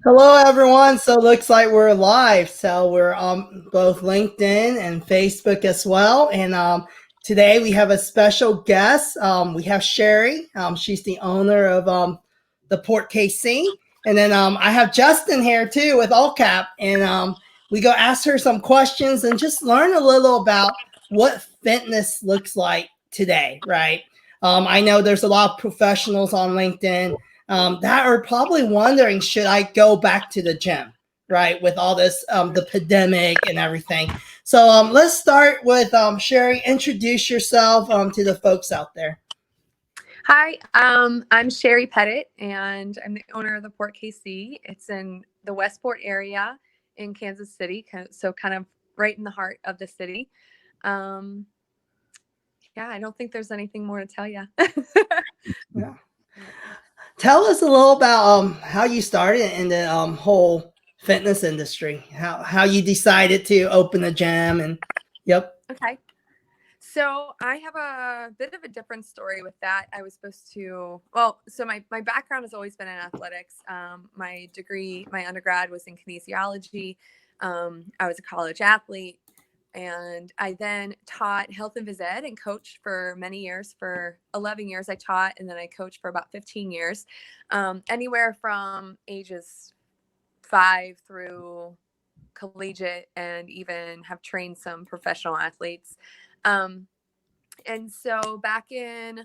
Hello, everyone. So it looks like we're live. So we're on both LinkedIn and Facebook as well. And today we have a special guest. We have Sherry. She's the owner of the Port KC. And then I have Justin here too with AllCap. And we go ask her some questions and just learn a little about what fitness looks like today, right? I know there's a lot of professionals on LinkedIn that are probably wondering, should I go back to the gym, right? With all this, the pandemic and everything. So let's start with Sherry. Introduce yourself to the folks out there. Hi, I'm Sherry Pettit, and I'm the owner of the Port KC. It's in the Westport area in Kansas City, so kind of right in the heart of the city. Yeah, I don't think there's anything more to tell you. Yeah. Tell us a little about how you started in the whole fitness industry, how you decided to open a gym and yep. Okay. So I have a bit of a different story with that. I was supposed to, so my background has always been in athletics. My degree, my undergrad was in kinesiology. I was a college athlete. And I then taught health and phys ed and coached for many years. For 11 years, I taught, and then I coached for about 15 years, anywhere from ages 5 through collegiate, and even have trained some professional athletes. And so back in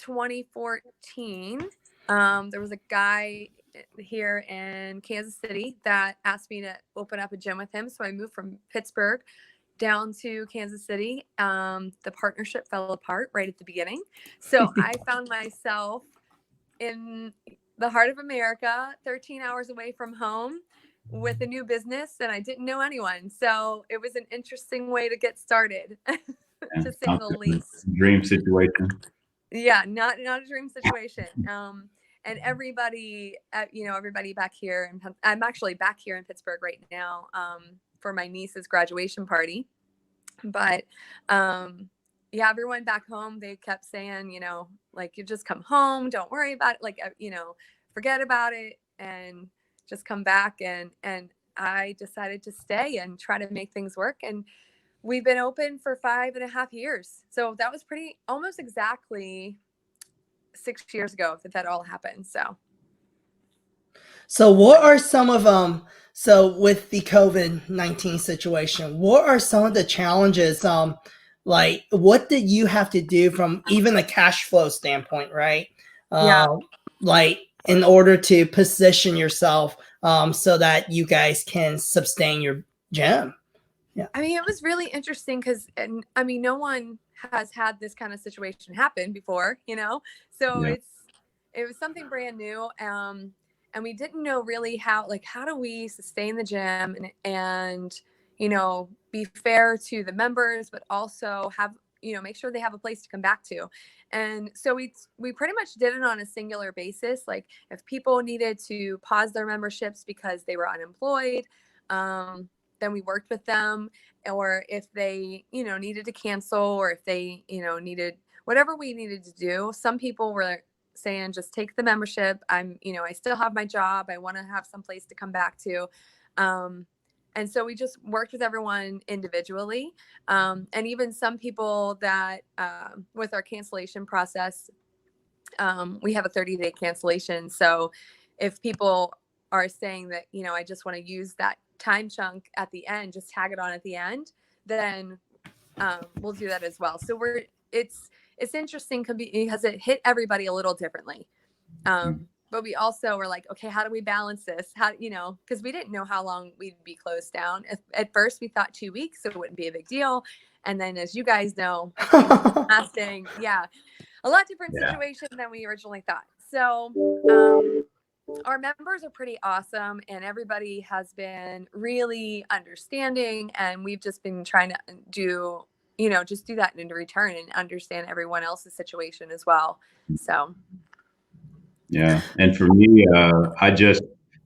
2014, there was a guy here in Kansas City that asked me to open up a gym with him. So I moved from Pittsburgh down to Kansas City. The partnership fell apart right at the beginning. So I found myself in the heart of America, 13 hours away from home with a new business, and I didn't know anyone. So it was an interesting way to get started, to say the least. Dream situation. Yeah, not a dream situation. And everybody, everybody back here, I'm actually back here in Pittsburgh right now, for my niece's graduation party. But yeah, everyone back home, they kept saying, like, you just come home, don't worry about it, like, forget about it and just come back. And I decided to stay and try to make things work. And we've been open for 5.5 years. So that was almost exactly 6 years ago that all happened. So what are some of so with the COVID-19 situation, what are some of the challenges? Like what did you have to do from even a cash flow standpoint, right? Like in order to position yourself so that you guys can sustain your gym. Yeah. I mean, it was really interesting because, no one has had this kind of situation happen before, so Yeah. it was something brand new. And we didn't know really how do we sustain the gym and be fair to the members, but also have, make sure they have a place to come back to. And so we pretty much did it on a singular basis. Like if people needed to pause their memberships because they were unemployed, then we worked with them, or if they, needed to cancel, or if they, needed whatever we needed to do. Some people were saying, just take the membership. I still have my job. I want to have some place to come back to. And so we just worked with everyone individually. And even some people that, with our cancellation process, we have a 30-day cancellation. So if people are saying that, I just want to use that time chunk at the end, just tag it on at the end, then we'll do that as well. So it's interesting because it hit everybody a little differently. But we also were like, okay, how do we balance this? How, because we didn't know how long we'd be closed down. At first we thought 2 weeks, so it wouldn't be a big deal. And then, as you guys know, lasting, a lot different situation than we originally thought. So our members are pretty awesome, and everybody has been really understanding. And we've just been trying to do, just do that in return and understand everyone else's situation as well. So. Yeah. And for me,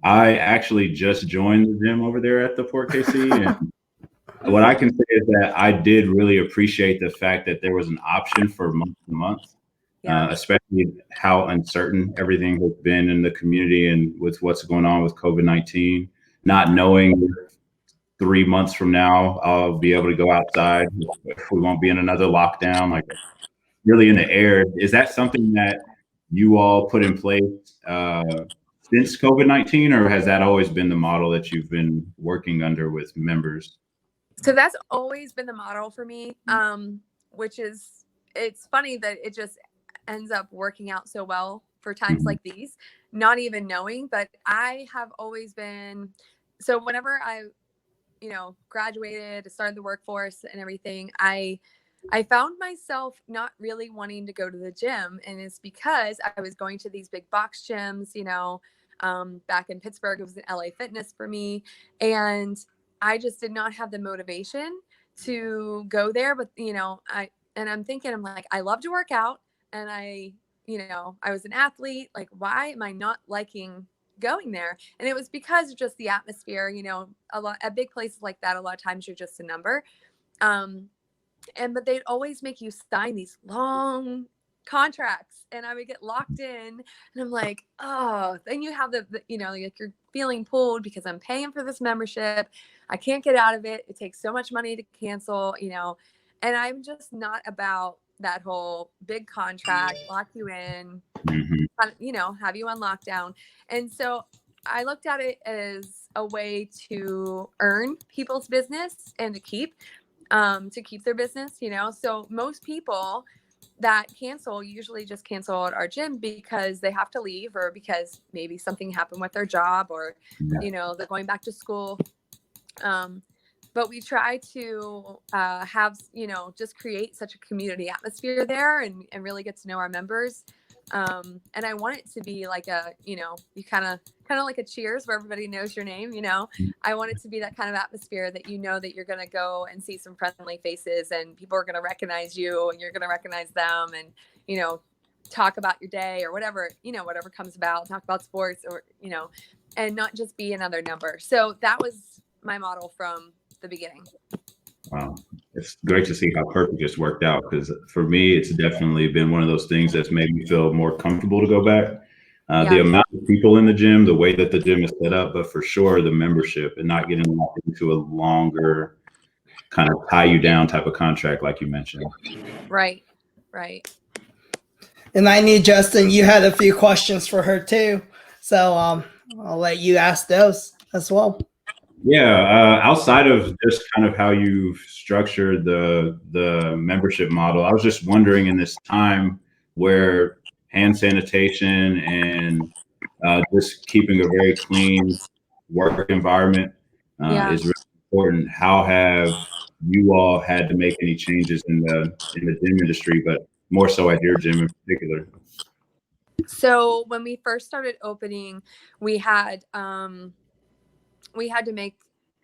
I actually just joined the gym over there at the Port KC. And what I can say is that I did really appreciate the fact that there was an option for month to month. Yeah. especially how uncertain everything has been in the community and with what's going on with COVID-19, not knowing 3 months from now I'll be able to go outside, if we won't be in another lockdown, like really in the air. Is that something that you all put in place since COVID-19, or has that always been the model that you've been working under with members? So that's always been the model for me, which is, it's funny that it just ends up working out so well for times like these, not even knowing. But I have always been, so whenever I, graduated, started the workforce and everything, I found myself not really wanting to go to the gym. And it's because I was going to these big box gyms, back in Pittsburgh, it was an LA Fitness for me. And I just did not have the motivation to go there. But, I'm thinking, I'm like, I love to work out, and I was an athlete. Like, why am I not liking going there? And it was because of just the atmosphere, at big places like that, a lot of times you're just a number. But they'd always make you sign these long contracts, and I would get locked in, and I'm like, oh, then you have the like you're feeling pulled because I'm paying for this membership. I can't get out of it. It takes so much money to cancel, and I'm just not about that whole big contract, lock you in, have you on lockdown. And so I looked at it as a way to earn people's business and to keep their business, So most people that cancel usually just cancel at our gym because they have to leave, or because maybe something happened with their job, or, they're going back to school. But we try to have, just create such a community atmosphere there, and really get to know our members. And I want it to be like a, you kind of like a Cheers where everybody knows your name, I want it to be that kind of atmosphere that that you're going to go and see some friendly faces, and people are going to recognize you, and you're going to recognize them, and, talk about your day or whatever, whatever comes about, talk about sports, or, and not just be another number. So that was my model from the beginning. Wow. It's great to see how perfect just worked out, because for me, it's definitely been one of those things that's made me feel more comfortable to go back. The amount of people in the gym, the way that the gym is set up, but for sure the membership, and not getting locked into a longer kind of tie you down type of contract like you mentioned. Right. And I knew, Justin, you had a few questions for her too. So I'll let you ask those as well. Yeah, outside of just kind of how you've structured the membership model, I was just wondering, in this time where hand sanitation and just keeping a very clean work environment is really important, how have you all had to make any changes in the gym industry, but more so at your gym in particular? So when we first started opening, we had to make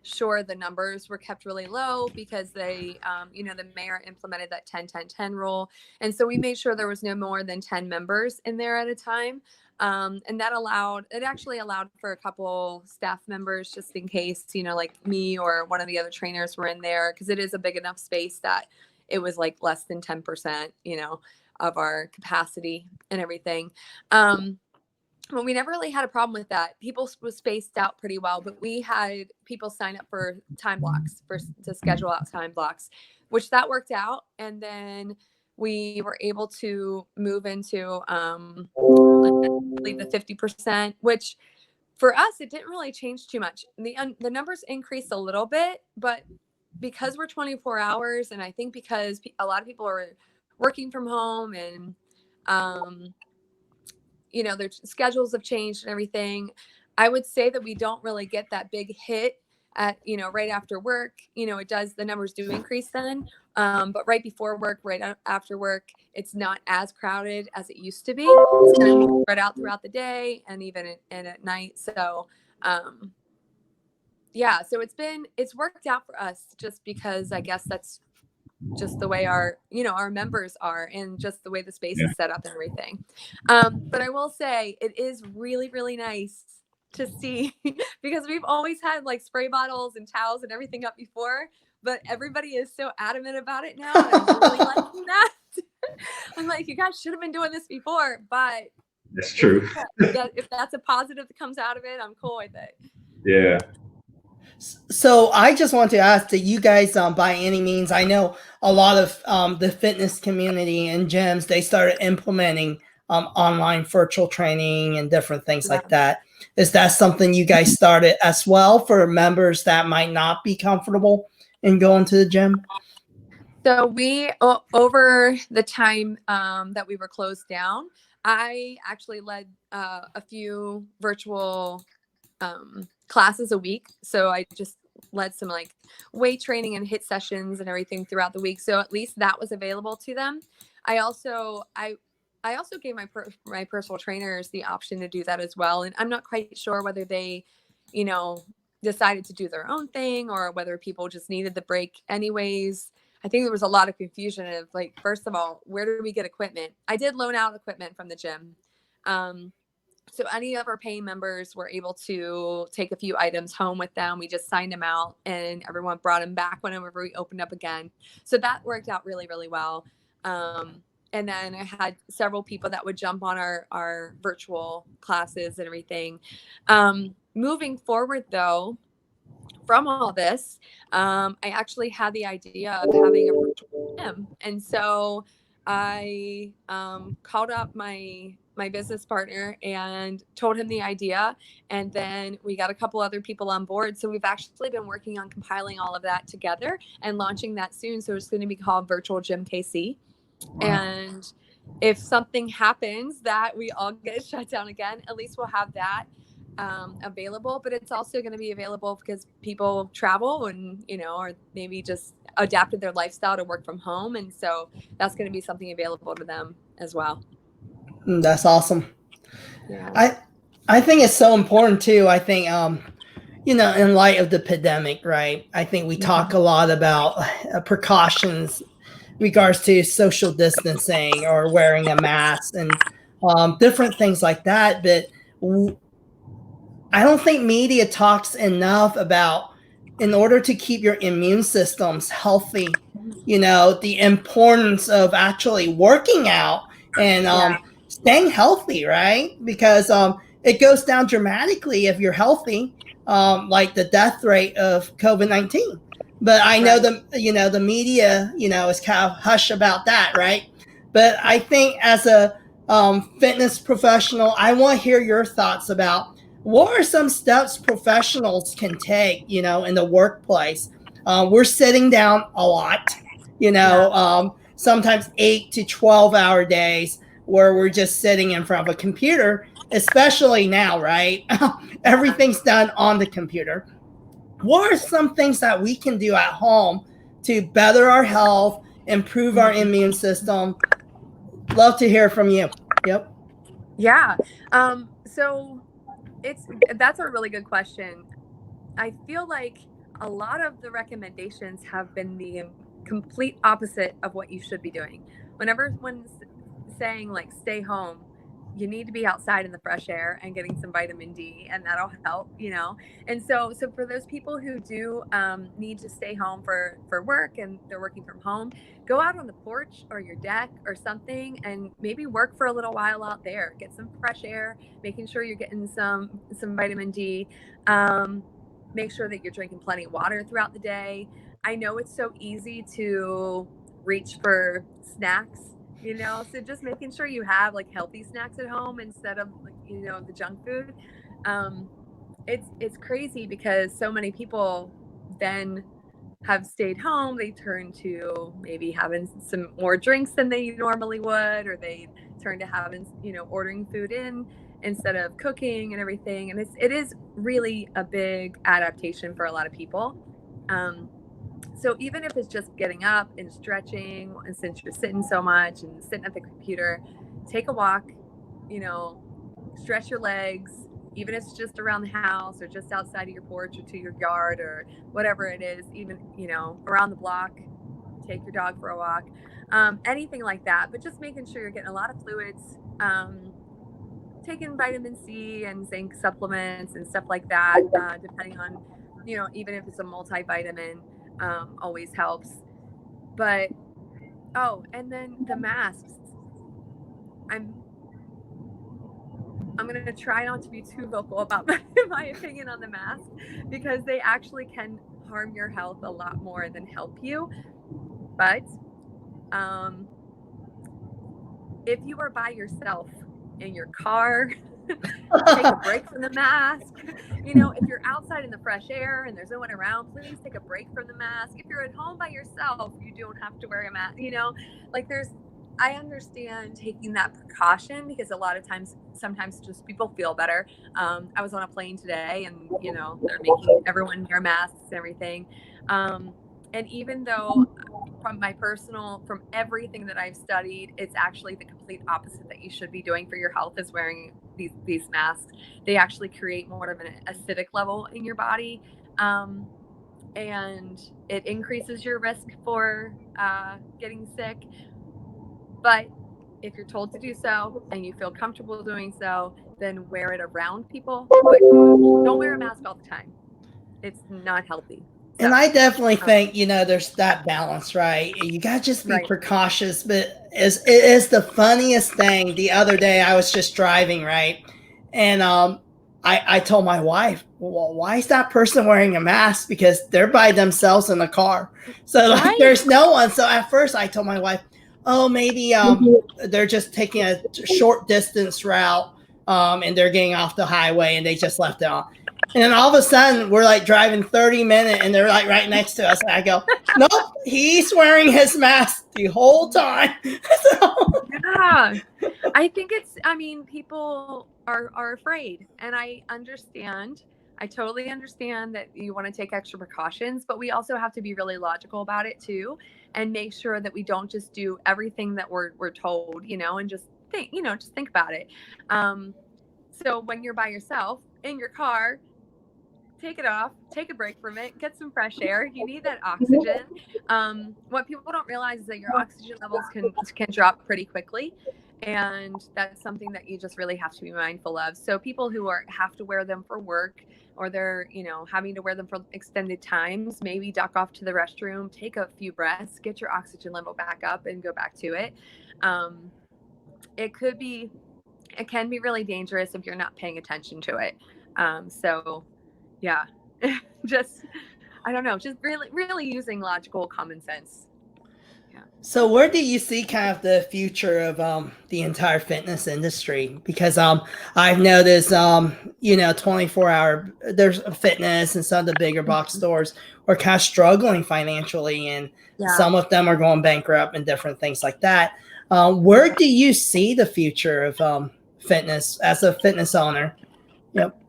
sure the numbers were kept really low, because they, the mayor implemented that 10-10-10 rule. And so we made sure there was no more than 10 members in there at a time. And that actually allowed for a couple staff members, just in case, like me or one of the other trainers were in there, because it is a big enough space that it was like less than 10%, of our capacity and everything. Well, we never really had a problem with that. People was spaced out pretty well, but we had people sign up for time blocks, to schedule out time blocks, which that worked out. And then we were able to move into, I believe, the 50%, which for us, it didn't really change too much. The numbers increased a little bit, but because we're 24 hours, and I think because a lot of people are working from home, and, their schedules have changed and everything, I would say that we don't really get that big hit at, right after work. The numbers do increase then. But right before work, right after work, it's not as crowded as it used to be. It's kind of spread out throughout the day, and even at night. So, so it's worked out for us, just because I guess that's just the way our members are, and just the way the space is set up and everything. But I will say, it is really, really nice to see, because we've always had like spray bottles and towels and everything up before, but everybody is so adamant about it now. And I'm really liking that. I'm like, you guys should have been doing this before, but That's true. if that's a positive that comes out of it, I'm cool with it. Yeah. So I just want to ask that you guys, by any means, I know a lot of the fitness community and gyms, they started implementing online virtual training and different things like that. Is that something you guys started as well for members that might not be comfortable in going to the gym? So we, over the time that we were closed down, I actually led a few virtual classes a week. So I just led some like weight training and HIIT sessions and everything throughout the week. So at least that was available to them. I also gave my personal trainers the option to do that as well. And I'm not quite sure whether they, you know, decided to do their own thing or whether people just needed the break anyways. I think there was a lot of confusion of like, first of all, where do we get equipment? I did loan out equipment from the gym. So any of our paying members were able to take a few items home with them. We just signed them out and everyone brought them back whenever we opened up again. So that worked out really, really well. And then I had several people that would jump on our virtual classes and everything. Moving forward though, from all this, I actually had the idea of having a virtual gym. And so I called up my business partner and told him the idea. And then we got a couple other people on board. So we've actually been working on compiling all of that together and launching that soon. So it's going to be called Virtual Gym KC. Wow. And if something happens that we all get shut down again, at least we'll have that available. But it's also going to be available because people travel and, you know, or maybe just adapted their lifestyle to work from home. And so that's going to be something available to them as well. That's awesome. Yeah. I think it's so important too. I think, you know, in light of the pandemic, right? I think we talk a lot about precautions regards to social distancing or wearing a mask and different things like that. But I don't think media talks enough about, in order to keep your immune systems healthy, you know, the importance of actually working out and staying healthy, right? Because it goes down dramatically if you're healthy, like the death rate of COVID-19. But I know the media, you know, is kind of hush about that, right? But I think as a fitness professional, I want to hear your thoughts about what are some steps professionals can take, you know, in the workplace. We're sitting down a lot, you know, sometimes 8 to 12-hour days where we're just sitting in front of a computer, especially now, right? Everything's done on the computer. What are some things that we can do at home to better our health, improve our immune system? Love to hear from you. Yep. Yeah. So that's a really good question. I feel like a lot of the recommendations have been the complete opposite of what you should be doing. Whenever someone's saying like stay home, you need to be outside in the fresh air and getting some vitamin D, and that'll help, you know. And so for those people who do need to stay home for work and they're working from home, go out on the porch or your deck or something and maybe work for a little while out there. Get some fresh air, making sure you're getting some vitamin D. Make sure that you're drinking plenty of water throughout the day. I know it's so easy to reach for snacks, you know, so just making sure you have like healthy snacks at home instead of like, you know, the junk food. It's crazy because so many people then have stayed home. They turn to maybe having some more drinks than they normally would, or they turn to having, you know, ordering food in instead of cooking and everything. And it is really a big adaptation for a lot of people. So even if it's just getting up and stretching, and since you're sitting so much and sitting at the computer, take a walk, you know, stretch your legs, even if it's just around the house or just outside of your porch or to your yard or whatever it is, even, you know, around the block, take your dog for a walk, anything like that. But just making sure you're getting a lot of fluids, taking vitamin C and zinc supplements and stuff like that, depending on, you know, even if it's a multivitamin. always helps. But oh, and then the masks. I'm going to try not to be too vocal about my opinion on the mask, because they actually can harm your health a lot more than help you. But if you are by yourself in your car, take a break from the mask. You know, if you're outside in the fresh air and there's no one around, please take a break from the mask. If you're at home by yourself, you don't have to wear a mask. You know, like I understand taking that precaution, because a lot of times, sometimes just people feel better. I was on a plane today, and you know, they're making everyone wear masks and everything. And even though from everything that I've studied, it's actually the complete opposite that you should be doing for your health, is wearing these masks. They actually create more of an acidic level in your body. And it increases your risk for getting sick. But if you're told to do so and you feel comfortable doing so, then wear it around people, but don't wear a mask all the time. It's not healthy. So, and I definitely think, you know, there's that balance, right? You got to just be right. precautious, but it is the funniest thing. The other day I was just driving, right? And I told my wife, well, why is that person wearing a mask? Because they're by themselves in the car. So like, Right. there's no one. So at first I told my wife, oh, maybe they're just taking a short distance route, and they're getting off the highway and they just left it on. And then all of a sudden we're like driving 30 minutes and they're like right next to us. And I go, nope, he's wearing his mask the whole time. So, yeah, I think people are afraid, and I totally understand that you want to take extra precautions, but we also have to be really logical about it too, and make sure that we don't just do everything that we're told, you know, and just think about it. So when you're by yourself in your car, take it off, take a break from it, get some fresh air. You need that oxygen. What people don't realize is that your oxygen levels can drop pretty quickly. And that's something that you just really have to be mindful of. So people who have to wear them for work, or they're, you know, having to wear them for extended times, maybe duck off to the restroom, take a few breaths, get your oxygen level back up and go back to it. It can be really dangerous if you're not paying attention to it. So yeah, just, I don't know, just really using logical common sense. Yeah. So where do you see kind of the future of the entire fitness industry? Because I've noticed, you know, 24-hour, there's fitness, and some of the bigger box stores are kind of struggling financially, and some of them are going bankrupt and different things like that. Where do you see the future of fitness as a fitness owner? Yep.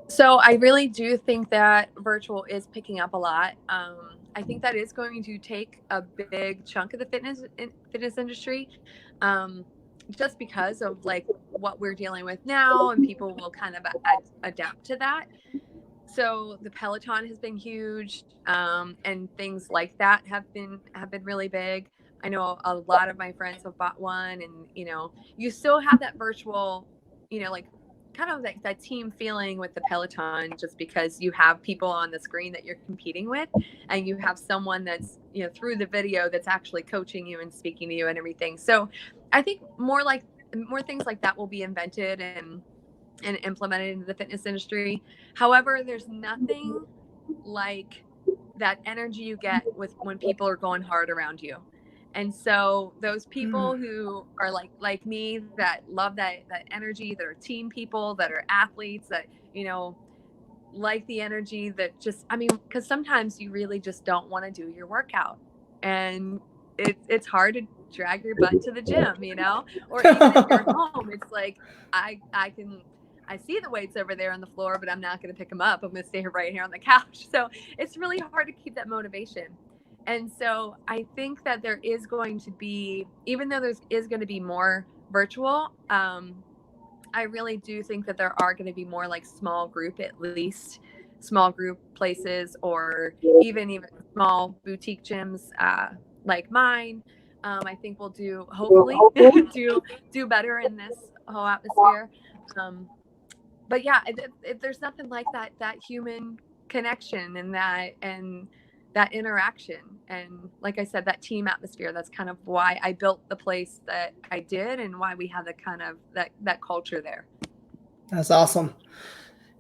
So I really do think that virtual is picking up a lot. I think that is going to take a big chunk of the fitness industry, just because of like what we're dealing with now, and people will kind of adapt to that. So the Peloton has been huge, and things like that have been really big. I know a lot of my friends have bought one, and you know, you still have that virtual, you know, like kind of like that team feeling with the Peloton, just because you have people on the screen that you're competing with, and you have someone that's, you know, through the video that's actually coaching you and speaking to you and everything. So I think more things like that will be invented and implemented into the fitness industry. However, there's nothing like that energy you get when people are going hard around you. And so those people who are like me, that love that energy, that are team people, that are athletes, that, you know, like the energy, that just, I mean, because sometimes you really just don't want to do your workout, and it's hard to drag your butt to the gym, you know, or even if you're home, it's like, I see the weights over there on the floor, but I'm not going to pick them up. I'm going to stay right here on the couch. So it's really hard to keep that motivation. And so I think that there is going to be, even though there is going to be more virtual, I really do think that there are going to be more like small group places, or even small boutique gyms like mine. I think we'll hopefully do better in this whole atmosphere. But yeah, there's nothing like that human connection, and that interaction. And like I said, that team atmosphere, that's kind of why I built the place that I did and why we have the kind of that culture there. That's awesome.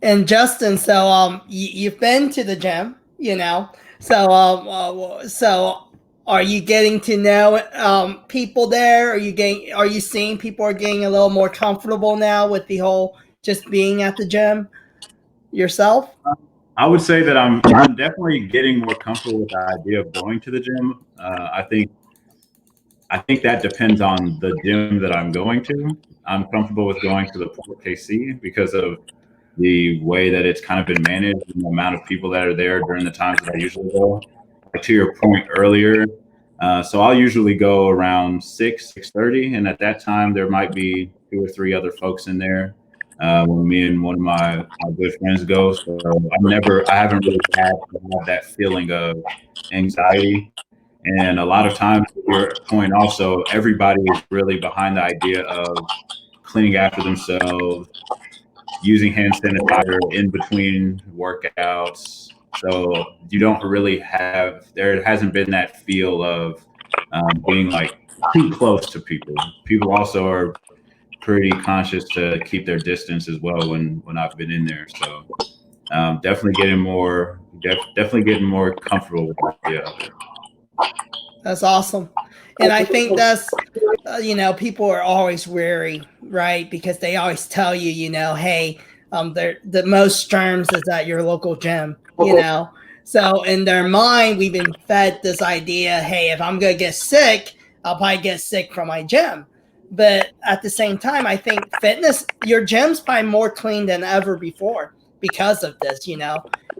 And Justin, so you've been to the gym, so are you getting to know people there? Are you seeing people are getting a little more comfortable now with the whole just being at the gym yourself? I would say that I'm definitely getting more comfortable with the idea of going to the gym. I think that depends on the gym that I'm going to. I'm comfortable with going to the Port KC because of the way that it's kind of been managed and the amount of people that are there during the times that I usually go. Like to your point earlier, so I'll usually go around 6:30, and at that time there might be 2 or 3 other folks in there when me and one of my good friends go. So I haven't really had that feeling of anxiety. And a lot of times, to your point also, everybody is really behind the idea of cleaning after themselves, using hand sanitizer in between workouts. So you don't really there hasn't been that feel of being like too close to people. People also are pretty conscious to keep their distance as well when I've been in there. So definitely getting more comfortable with the idea of it. That's awesome. And I think that's, people are always wary, right? Because they always tell you, hey, the most germs is at your local gym, So in their mind, we've been fed this idea, hey, if I'm going to get sick, I'll probably get sick from my gym. But at the same time, I think your gym's probably more clean than ever before because of this,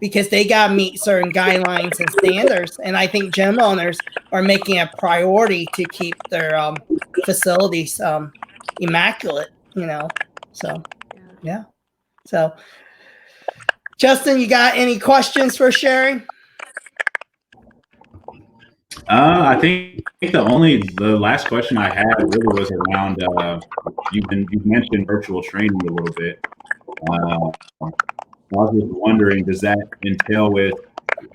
because they got to meet certain guidelines and standards. And I think gym owners are making a priority to keep their facilities immaculate, So, yeah. So, Justin, you got any questions for Sherry? I think the last question I had really was around you've mentioned virtual training a little bit. I was just wondering, does that entail with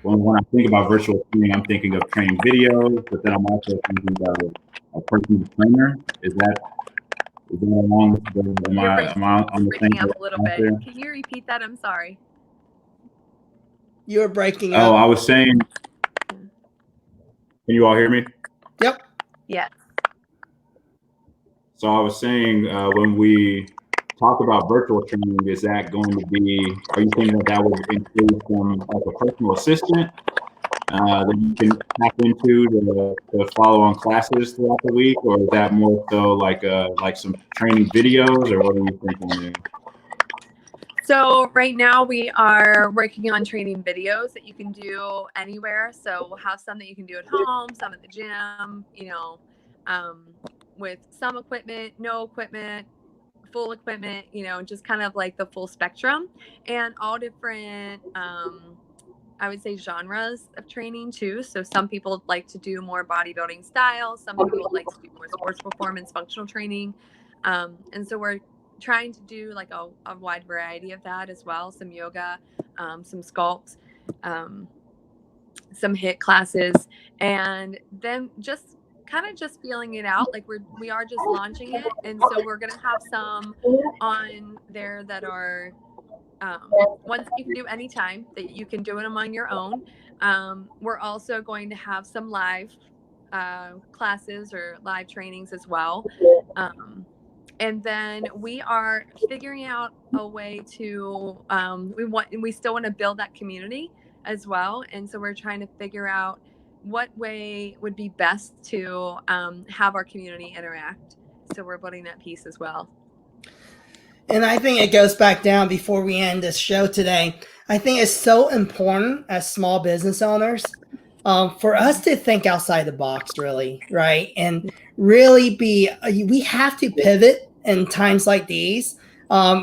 when I think about virtual training, I'm thinking of training videos, but then I'm also thinking about a personal trainer. Is that along the am I on the same up a little bit? There? Can you repeat that? I'm sorry. You were breaking up. Oh, I was saying. Can you all hear me? Yep. Yeah. So I was saying when we talk about virtual training, is that going to be, are you thinking that would include some like a personal assistant that you can tap into to follow on classes throughout the week? Or is that more so like some training videos, or what are you thinking there? So right now we are working on training videos that you can do anywhere. So we'll have some that you can do at home, some at the gym, with some equipment, no equipment, full equipment, just kind of like the full spectrum, and all different, I would say, genres of training too. So some people like to do more bodybuilding styles. Some people would like to do more sports performance, functional training. And so we're trying to do like a wide variety of that as well. Some yoga, some sculpt, some HIIT classes, and then just feeling it out. Like we are just launching it. And so we're going to have some on there that are ones you can do anytime, that you can do them on your own. We're also going to have some live classes or live trainings as well. And then we are figuring out a way to, we still want to build that community as well. And so we're trying to figure out what way would be best to have our community interact. So we're building that piece as well. And I think it goes back down before we end this show today. I think it's so important as small business owners for us to think outside the box, really, right? And really we have to pivot in times like these.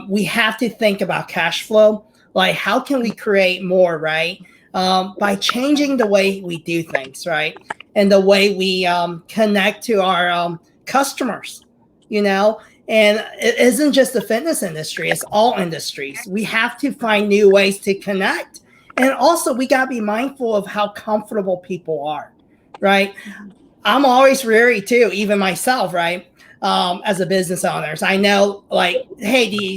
We have to think about cash flow. Like, how can we create more, right? By changing the way we do things, right? And the way we connect to our customers, And it isn't just the fitness industry, it's all industries. We have to find new ways to connect And also, we got to be mindful of how comfortable people are, right? I'm always weary too, even myself, right? As a business owner, so I know, like, hey,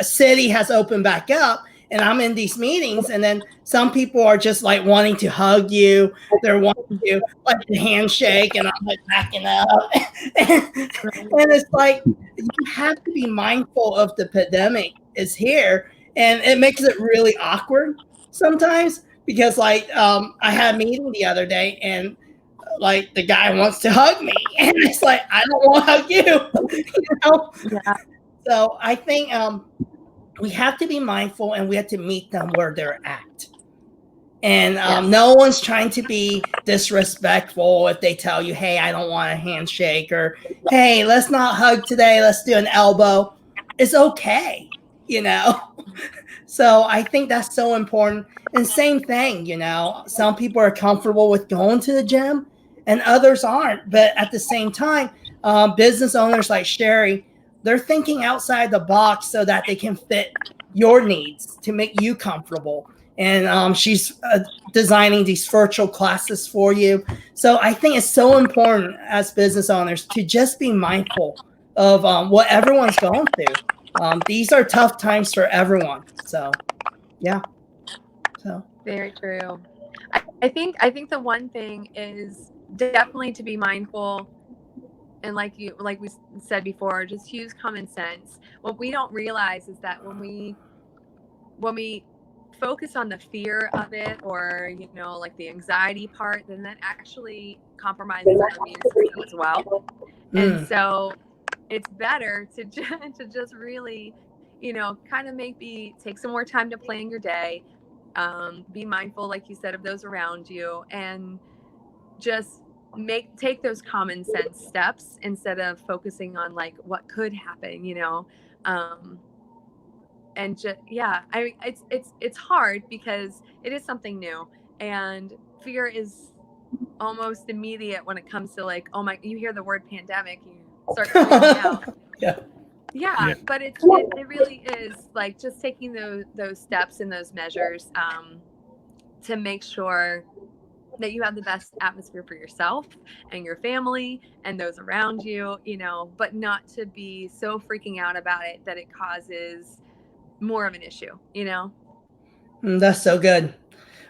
city has opened back up, and I'm in these meetings, and then some people are just like wanting to hug you. They're wanting to like the handshake, and I'm like backing up. And it's like you have to be mindful of the pandemic is here, and it makes it really awkward sometimes because, like, I had a meeting the other day, and like the guy wants to hug me, and it's like I don't want to hug you, you know. Yeah. So I think we have to be mindful, and we have to meet them where they're at. And no one's trying to be disrespectful if they tell you, hey, I don't want a handshake, or hey, let's not hug today, let's do an elbow. It's okay, you know. So I think that's so important. And same thing, you know, some people are comfortable with going to the gym and others aren't. But at the same time, business owners like Sherry, they're thinking outside the box so that they can fit your needs to make you comfortable. And she's designing these virtual classes for you. So I think it's so important as business owners to just be mindful of what everyone's going through. These are tough times for everyone. So, yeah. So very true. I think the one thing is definitely to be mindful, and like we said before, just use common sense. What we don't realize is that when we focus on the fear of it, or you know, like the anxiety part, then that actually compromises our immune system as well. And so it's better to just really, you know, kind of maybe take some more time to plan your day, be mindful, like you said, of those around you, and just take those common sense steps instead of focusing on like what could happen, you know. And just, yeah, I mean, it's hard because it is something new, and fear is almost immediate when it comes to like, oh my, you hear the word pandemic, you start freaking out. Yeah, but it really is like just taking those steps and those measures to make sure that you have the best atmosphere for yourself and your family and those around you, you know, but not to be so freaking out about it that it causes more of an issue, you know. That's so good.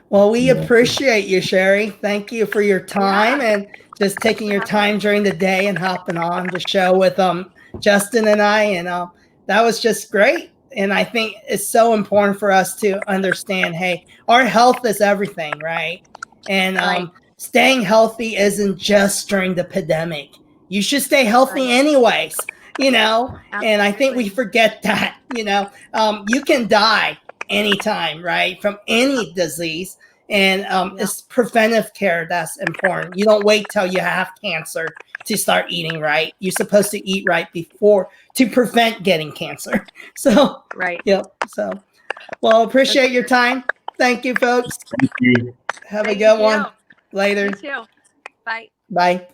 Well, we appreciate you, Sherry. Thank you for your time and just taking your time during the day and hopping on the show with Justin and I. And that was just great. And I think it's so important for us to understand, hey, our health is everything, right? And staying healthy isn't just during the pandemic. You should stay healthy anyways, you know? Absolutely. And I think we forget that, you know, you can die anytime, right? From any disease. And it's preventive care that's important. You don't wait till you have cancer to start eating right. You're supposed to eat right before to prevent getting cancer. So, So, well, appreciate your time. Thank you, folks. Thank you. Have a good one. Later. You too. Bye. Bye.